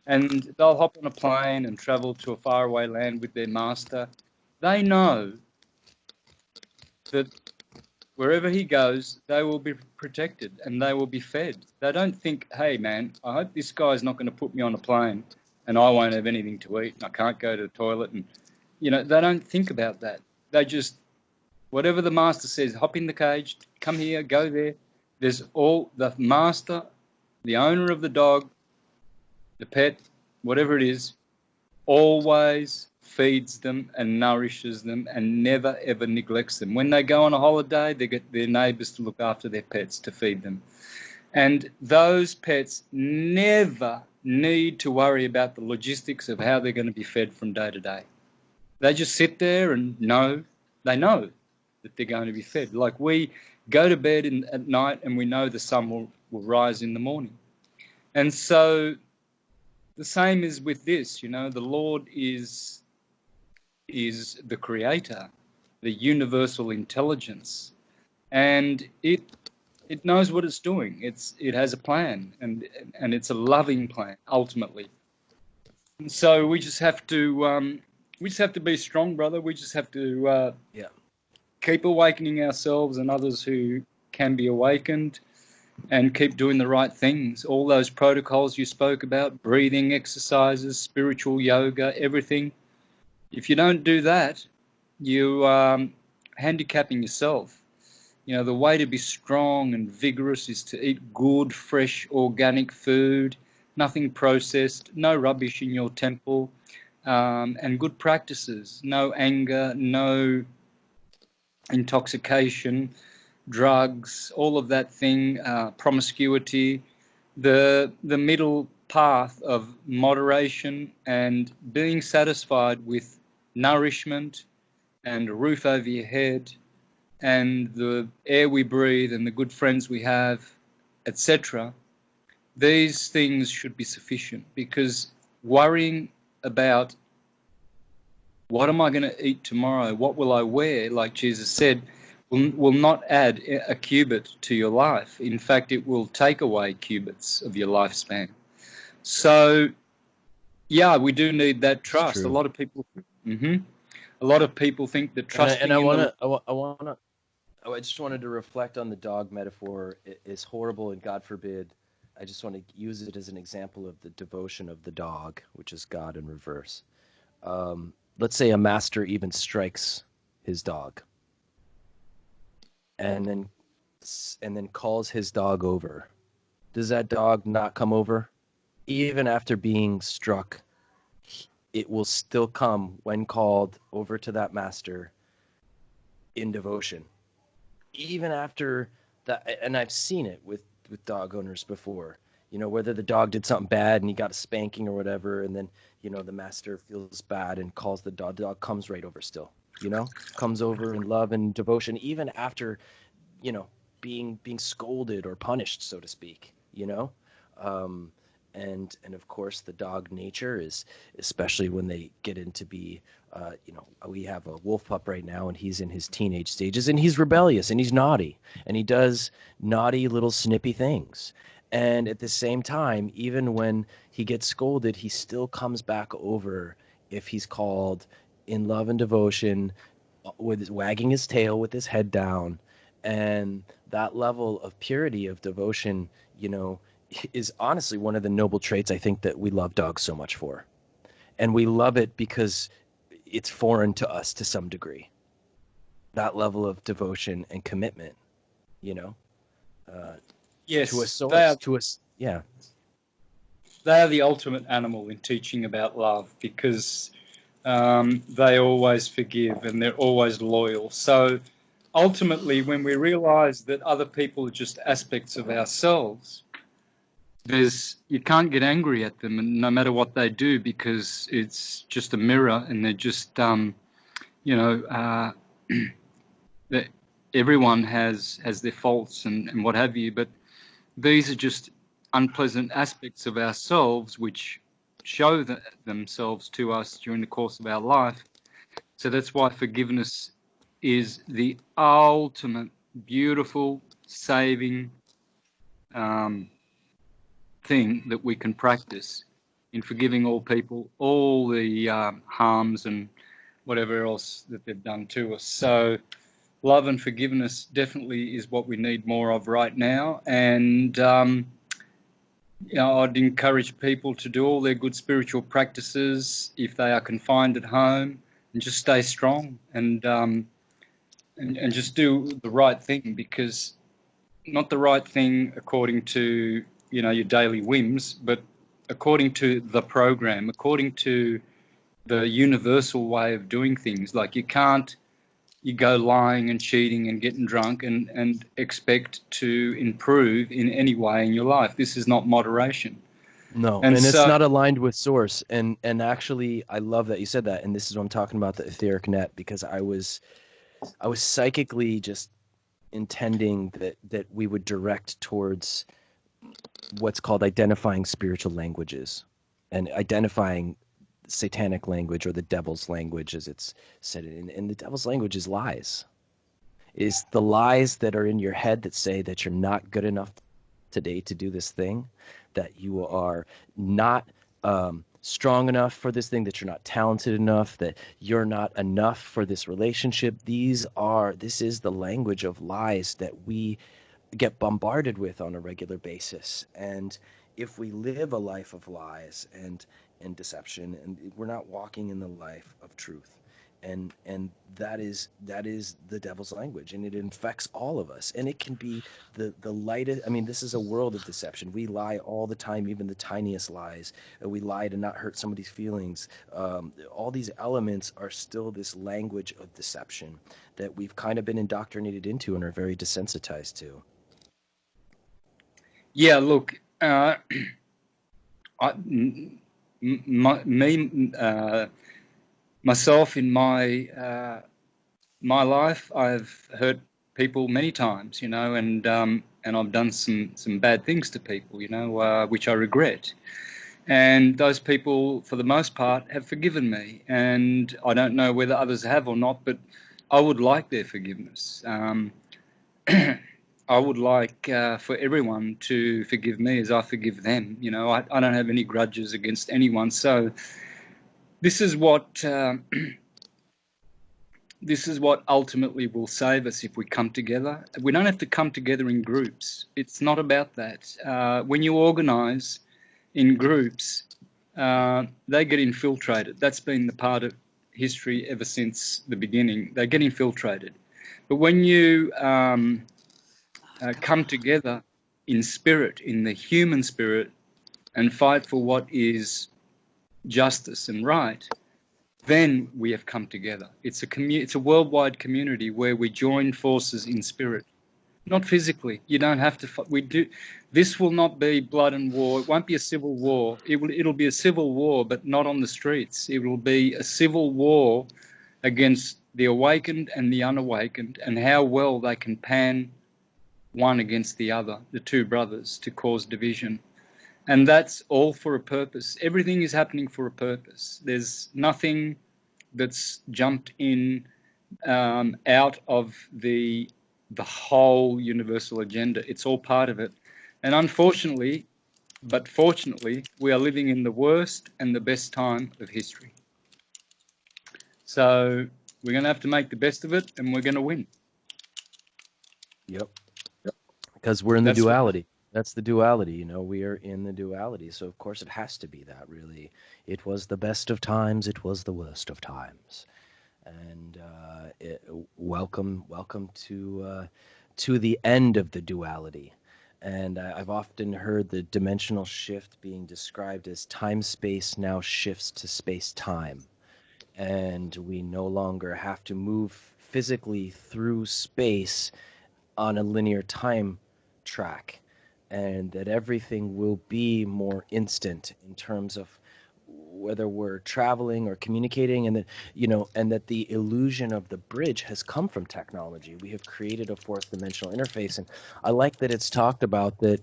Speaker 2: and they'll hop on a plane and travel to a faraway land with their master. They know that wherever he goes, they will be protected and they will be fed. They don't think, hey, man, I hope this guy's not going to put me on a plane and I won't have anything to eat and I can't go to the toilet. And, you know, they don't think about that. They just, whatever the master says, hop in the cage, come here, go there. There's all the master, the owner of the dog, the pet, whatever it is, always feeds them and nourishes them and never, ever neglects them. When they go on a holiday, they get their neighbours to look after their pets, to feed them. And those pets never need to worry about the logistics of how they're going to be fed from day to day. They just sit there and they know that they're going to be fed. Like we go to bed at night and we know the sun will rise in the morning. And so the same is with this, you know, the Lord is the creator, the universal intelligence, and it knows what it's doing. It has a plan, and it's a loving plan ultimately. And so we just have to be strong, brother. We just have to keep awakening ourselves and others who can be awakened, and keep doing the right things. All those protocols you spoke about, breathing exercises, spiritual yoga, everything. If you don't do that, you are handicapping yourself. You know, the way to be strong and vigorous is to eat good, fresh, organic food, nothing processed, no rubbish in your temple, and good practices, no anger, no intoxication, drugs, all of that thing, promiscuity, the middle path of moderation and being satisfied with nourishment and a roof over your head and the air we breathe and the good friends we have, etc. These things should be sufficient, because worrying about what am I going to eat tomorrow, what will I wear, like Jesus said, will not add a cubit to your life. In fact, it will take away cubits of your lifespan. So, yeah, we do need that trust. A lot of people, a lot of people think that trusting.
Speaker 1: I just wanted to reflect on the dog metaphor. It is horrible, and God forbid. I just want to use it as an example of the devotion of the dog, which is God in reverse. Let's say a master even strikes his dog, and then calls his dog over. Does that dog not come over? Even after being struck, it will still come when called over to that master in devotion. Even after that, and I've seen it with dog owners before, you know, whether the dog did something bad and he got a spanking or whatever, and then, you know, the master feels bad and calls the dog comes right over still, you know, comes over in love and devotion, even after, you know, being scolded or punished, so to speak, you know. And of course the dog nature is, especially when they get into be, you know, we have a wolf pup right now and he's in his teenage stages and he's rebellious and he's naughty and he does naughty little snippy things. And at the same time, even when he gets scolded, he still comes back over if he's called in love and devotion, with wagging his tail with his head down. And that level of purity of devotion, you know, is honestly one of the noble traits I think that we love dogs so much for. And we love it because it's foreign to us to some degree. That level of devotion and commitment, you know,
Speaker 2: yes,
Speaker 1: to a source, yeah.
Speaker 2: They are the ultimate animal in teaching about love, because they always forgive and they're always loyal. So ultimately, when we realize that other people are just aspects of ourselves, you can't get angry at them, and no matter what they do, because it's just a mirror, and they're just, you know, that everyone has their faults and what have you, but these are just unpleasant aspects of ourselves which show themselves to us during the course of our life. So that's why forgiveness is the ultimate beautiful, saving thing that we can practice. in forgiving all people, all the harms and whatever else that they've done to us. So love and forgiveness definitely is what we need more of right now. And I'd encourage people to do all their good spiritual practices if they are confined at home, and just stay strong and just do the right thing, because not the right thing according to your daily whims, but according to the program, according to the universal way of doing things. Like you go lying and cheating and getting drunk and expect to improve in any way in your life. This is not moderation.
Speaker 1: No,
Speaker 2: And
Speaker 1: and it's
Speaker 2: so,
Speaker 1: not aligned with source. And actually, I love that you said that. And this is what I'm talking about, the etheric net, because I was psychically just intending that we would direct towards what's called identifying spiritual languages, and identifying satanic language, or the devil's language, as it's said. And the devil's language is lies. Is the lies that are in your head that say that you're not good enough today to do this thing, that you are not strong enough for this thing, that you're not talented enough, that you're not enough for this relationship. This is the language of lies that we get bombarded with on a regular basis. And if we live a life of lies and deception, and we're not walking in the life of truth, and that is the devil's language, and it infects all of us. And it can be the lightest. I mean, this is a world of deception. We lie all the time, even the tiniest lies. We lie to not hurt somebody's feelings. All these elements are still this language of deception that we've kind of been indoctrinated into and are very desensitized to.
Speaker 2: Yeah, look, myself in my life, I've hurt people many times, and I've done some bad things to people, which I regret. And those people, for the most part, have forgiven me. And I don't know whether others have or not, but I would like their forgiveness. I would like for everyone to forgive me as I forgive them. I don't have any grudges against anyone. So this is what ultimately will save us if we come together. We don't have to come together in groups. It's not about that. When you organise in groups, they get infiltrated. That's been the part of history ever since the beginning. They get infiltrated. But when you come together in spirit, in the human spirit, and fight for what is justice and right, then we have come together. It's a worldwide community where we join forces in spirit, not physically. You don't have to fight. We do. This will not be blood and war. It won't be a civil war. It'll be a civil war, but not on the streets. It will be a civil war against the awakened and the unawakened, and how well they can pan one against the other, the two brothers, to cause division. And that's all for a purpose. Everything is happening for a purpose. There's nothing that's jumped in out of the whole universal agenda. It's all part of it. And unfortunately, but fortunately, we are living in the worst and the best time of history. So we're going to have to make the best of it, and we're going to win.
Speaker 1: Yep. Because we're in the duality. That's the duality, we are in the duality. So of course it has to be that, really. It was the best of times, it was the worst of times. And welcome to the end of the duality. And I've often heard the dimensional shift being described as time-space now shifts to space-time. And we no longer have to move physically through space on a linear time track, and that everything will be more instant in terms of whether we're traveling or communicating, and that the illusion of the bridge has come from technology. We have created a fourth dimensional interface, and I like that it's talked about that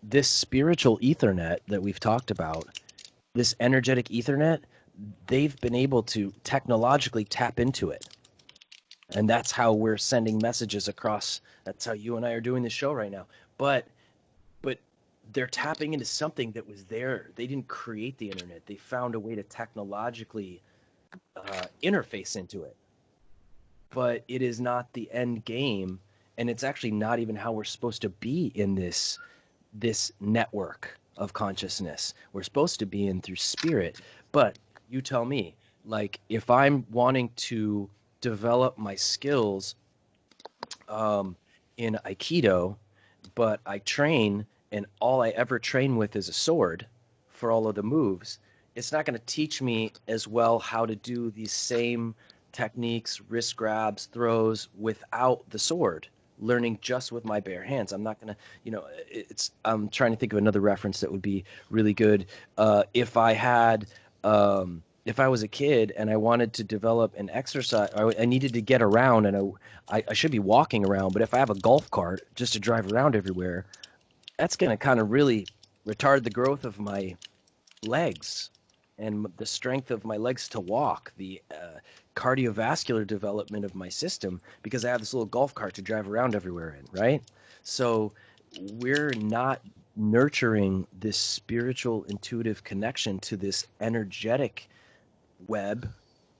Speaker 1: this spiritual Ethernet that we've talked about, this energetic Ethernet, they've been able to technologically tap into it. And that's how we're sending messages across. That's how you and I are doing this show right now. But they're tapping into something that was there. They didn't create the internet. They found a way to technologically interface into it. But it is not the end game, and it's actually not even how we're supposed to be in this network of consciousness. We're supposed to be in through spirit. But you tell me, like, if I'm wanting to develop my skills in Aikido, but I train and all I ever train with is a sword for all of the moves, it's not going to teach me as well how to do these same techniques, wrist grabs, throws without the sword, learning just with my bare hands. I'm not going to, I'm trying to think of another reference that would be really good. If I had, if I was a kid and I wanted to develop an exercise, I needed to get around, and I should be walking around, but if I have a golf cart just to drive around everywhere, that's going to kind of really retard the growth of my legs and the strength of my legs to walk, the cardiovascular development of my system, because I have this little golf cart to drive around everywhere in, right? So we're not nurturing this spiritual intuitive connection to this energetic web,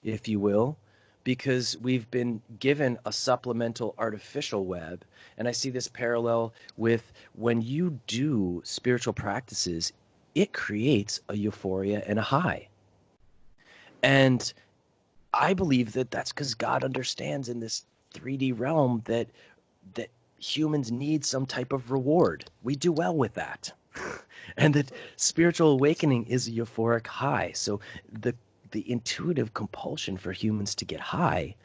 Speaker 1: if you will, because we've been given a supplemental artificial web. And I see this parallel with when you do spiritual practices, it creates a euphoria and a high. And I believe that that's because God understands in this 3D realm that humans need some type of reward. We do well with that. And that spiritual awakening is a euphoric high. So the intuitive compulsion for humans to get high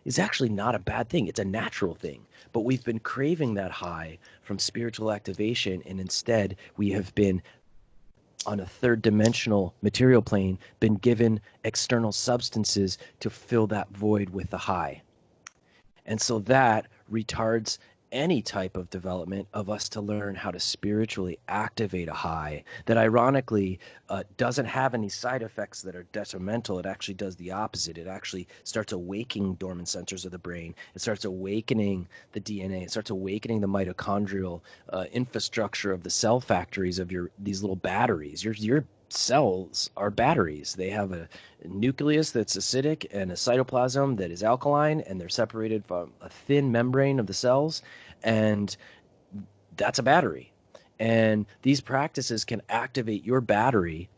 Speaker 1: is actually not a bad thing. It's a natural thing. But we've been craving that high from spiritual activation, and instead we have been on a third dimensional material plane, been given external substances to fill that void with the high. And so that retards any type of development of us to learn how to spiritually activate a high that ironically doesn't have any side effects that are detrimental. It actually does the opposite. It actually starts awakening dormant centers of the brain. It starts awakening the DNA. It starts awakening the mitochondrial infrastructure of the cell factories of these little batteries. Your cells are batteries. They have a nucleus that's acidic and a cytoplasm that is alkaline, and they're separated from a thin membrane of the cells, and that's a battery. And these practices can activate your battery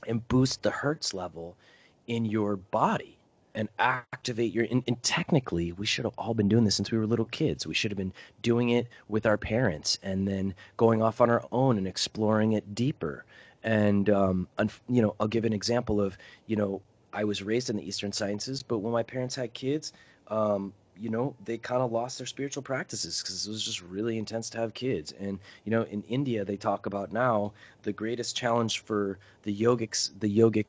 Speaker 1: and boost the hertz level in your body and activate your and technically we should have all been doing this since we were little kids. We should have been doing it with our parents and then going off on our own and exploring it deeper. And I'll give an example of, I was raised in the Eastern Sciences, but when my parents had kids, they kind of lost their spiritual practices because it was just really intense to have kids. And in India, they talk about now the greatest challenge for the yogic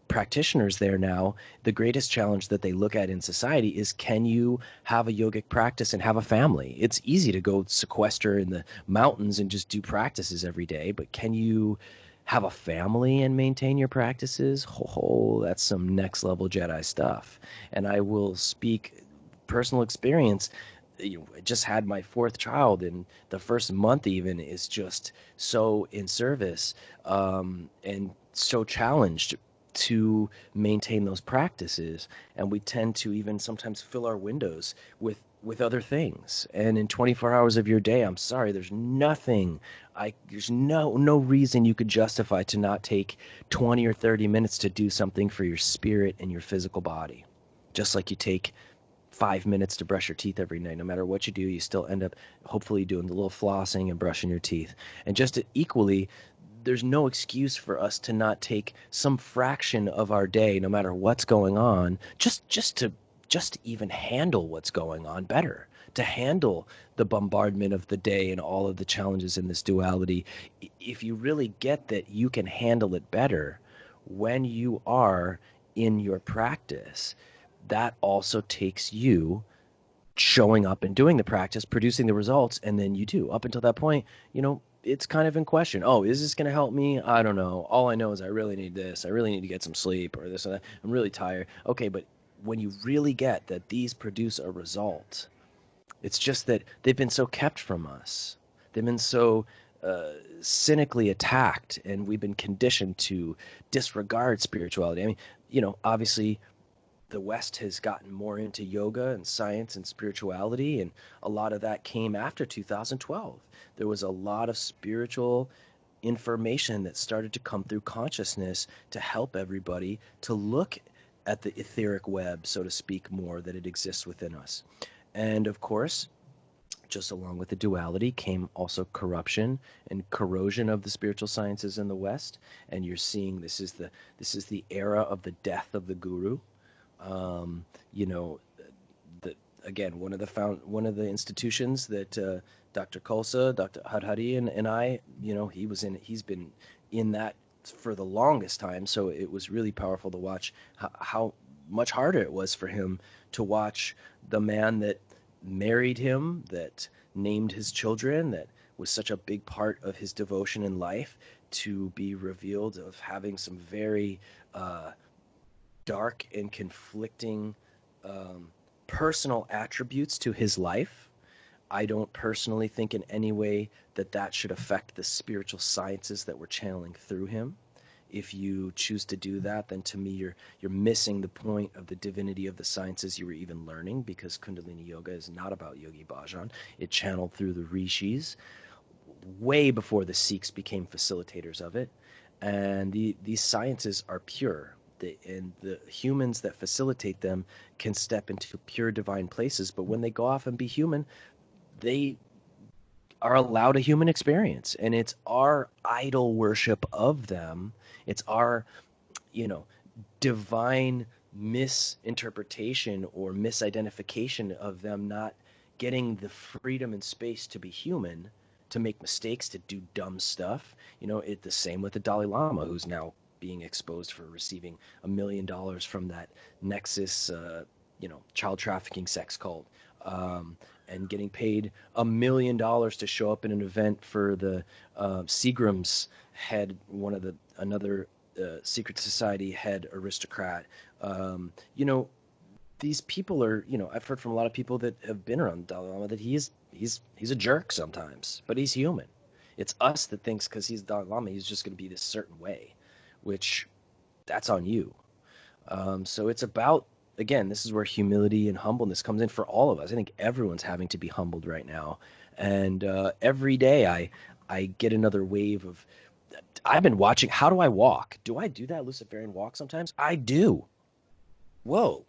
Speaker 1: practitioners there now, the greatest challenge that they look at in society is, can you have a yogic practice and have a family? It's easy to go sequester in the mountains and just do practices every day, but can you have a family and maintain your practices? Oh, that's some next level Jedi stuff. And I will speak personal experience. I just had my fourth child, and the first month even is just so in service and so challenged to maintain those practices. And we tend to even sometimes fill our windows with other things. And in 24 hours of your day, I'm sorry, there's no reason you could justify to not take 20 or 30 minutes to do something for your spirit and your physical body. Just like you take 5 minutes to brush your teeth every night. No matter what you do, you still end up hopefully doing the little flossing and brushing your teeth. And just equally, there's no excuse for us to not take some fraction of our day, no matter what's going on, just to even handle what's going on better, to handle the bombardment of the day and all of the challenges in this duality. If you really get that you can handle it better when you are in your practice, that also takes you showing up and doing the practice, producing the results, and then you do. Up until that point, it's kind of in question. Oh, is this going to help me? I don't know. All I know is I really need this. I really need to get some sleep or this or that. I'm really tired. Okay, but when you really get that these produce a result, it's just that they've been so kept from us. They've been so cynically attacked, and we've been conditioned to disregard spirituality. I mean, obviously the West has gotten more into yoga and science and spirituality, and a lot of that came after 2012. There was a lot of spiritual information that started to come through consciousness to help everybody to look at the etheric web, so to speak, more, that it exists within us. And of course, just along with the duality came also corruption and corrosion of the spiritual sciences in the West. And you're seeing this is the era of the death of the guru. Again, one of the institutions that Dr. Khalsa, Dr. Hadhadi, and I, he's been in that for the longest time. So it was really powerful to watch how much harder it was for him to watch the man that married him, that named his children, that was such a big part of his devotion in life, to be revealed of having some very dark and conflicting personal attributes to his life. I don't personally think in any way that should affect the spiritual sciences that we're channeling through him. If you choose to do that, then to me you're missing the point of the divinity of the sciences you were even learning, because Kundalini Yoga is not about Yogi Bhajan. It channeled through the rishis way before the Sikhs became facilitators of it. And these sciences are pure. And the humans that facilitate them can step into pure divine places, but when they go off and be human, they are allowed a human experience, and it's our idol worship of them. It's our, divine misinterpretation or misidentification of them not getting the freedom and space to be human, to make mistakes, to do dumb stuff. The same with the Dalai Lama, who's now being exposed for receiving $1 million from that Nexus, child trafficking sex cult, and getting paid $1 million to show up in an event for the Seagram's head, another secret society head aristocrat. These people are, I've heard from a lot of people that have been around the Dalai Lama that he's a jerk sometimes, but he's human. It's us that thinks because he's Dalai Lama, he's just going to be this certain way, which that's on you. So it's about, again, this is where humility and humbleness comes in for all of us. I think everyone's having to be humbled right now. And every day I get another wave of, I've been watching, how do I walk? Do I do that Luciferian walk sometimes? I do. Whoa.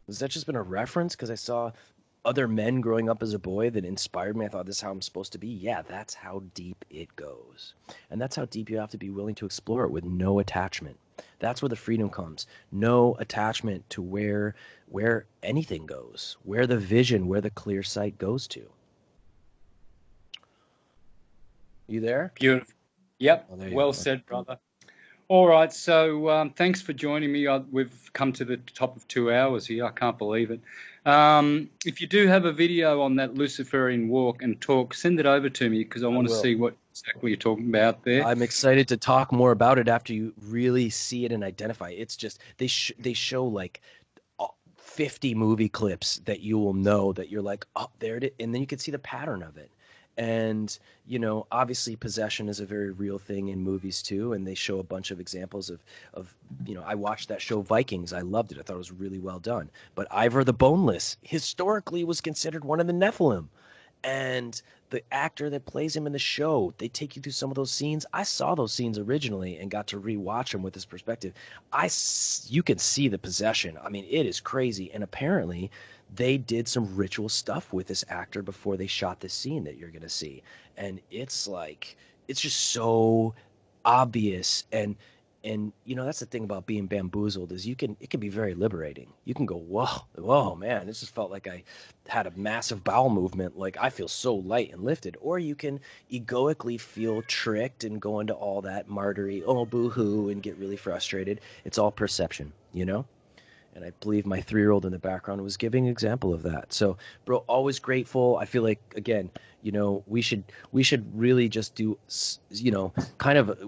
Speaker 1: Has that just been a reference because I saw other men growing up as a boy that inspired me? I thought, this is how I'm supposed to be. Yeah, that's how deep it goes. And that's how deep you have to be willing to explore it with no attachment. That's where the freedom comes. No attachment to where anything goes, where the vision, where the clear sight goes to. You there?
Speaker 2: Beautiful. Yep.
Speaker 1: Oh,
Speaker 2: well said, brother. All right. So thanks for joining me. We've come to the top of 2 hours here. I can't believe it. If you do have a video on that Luciferian walk and talk, send it over to me, because I want to see what exactly you're talking about there.
Speaker 1: I'm excited to talk more about it after you really see it and identify it. It's just they show like 50 movie clips that you will know that you're like, oh, there it is. And then you can see the pattern of it. And, obviously possession is a very real thing in movies too. And they show a bunch of examples of, I watched that show Vikings. I loved it. I thought it was really well done. But Ivor the Boneless historically was considered one of the Nephilim. And the actor that plays him in the show, they take you through some of those scenes. I saw those scenes originally and got to rewatch them with this perspective. You can see the possession. I mean, it is crazy. And apparently they did some ritual stuff with this actor before they shot this scene that you're going to see. And it's like, it's just so obvious. And that's the thing about being bamboozled is it can be very liberating. You can go, whoa, man, this just felt like I had a massive bowel movement. Like I feel so light and lifted. Or you can egoically feel tricked and go into all that martyry, oh, boo-hoo, and get really frustrated. It's all perception, And I believe my 3-year-old in the background was giving an example of that. So, bro, always grateful. I feel like, again, we should really just do,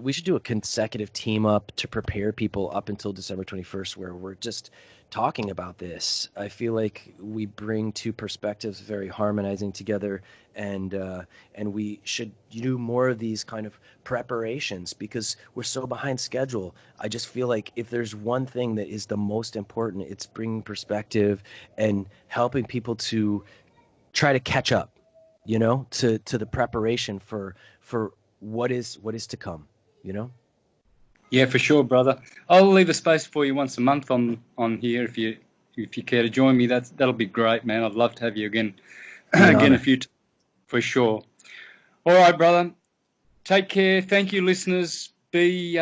Speaker 1: we should do a consecutive team up to prepare people up until December 21st, where we're just talking about this. I feel like we bring two perspectives very harmonizing together and we should do more of these kind of preparations because we're so behind schedule. I just feel like if there's one thing that is the most important, it's bringing perspective and helping people to try to catch up, to the preparation for what is to come,
Speaker 2: Yeah, for sure, brother. I'll leave a space for you once a month on here if you care to join me. That'll be great, man. I'd love to have you again again a few times for sure. All right, brother. Take care. Thank you, listeners. Be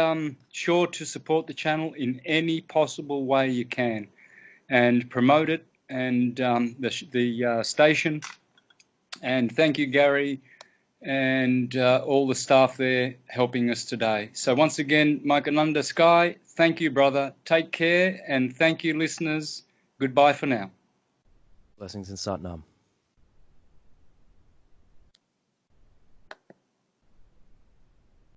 Speaker 2: sure to support the channel in any possible way you can, and promote it and the station. And thank you, Gary, and all the staff there helping us today. So once again, MICAHANADA SKYE, thank you, brother. Take care, and thank you, listeners. Goodbye for now.
Speaker 1: Blessings in Satnam.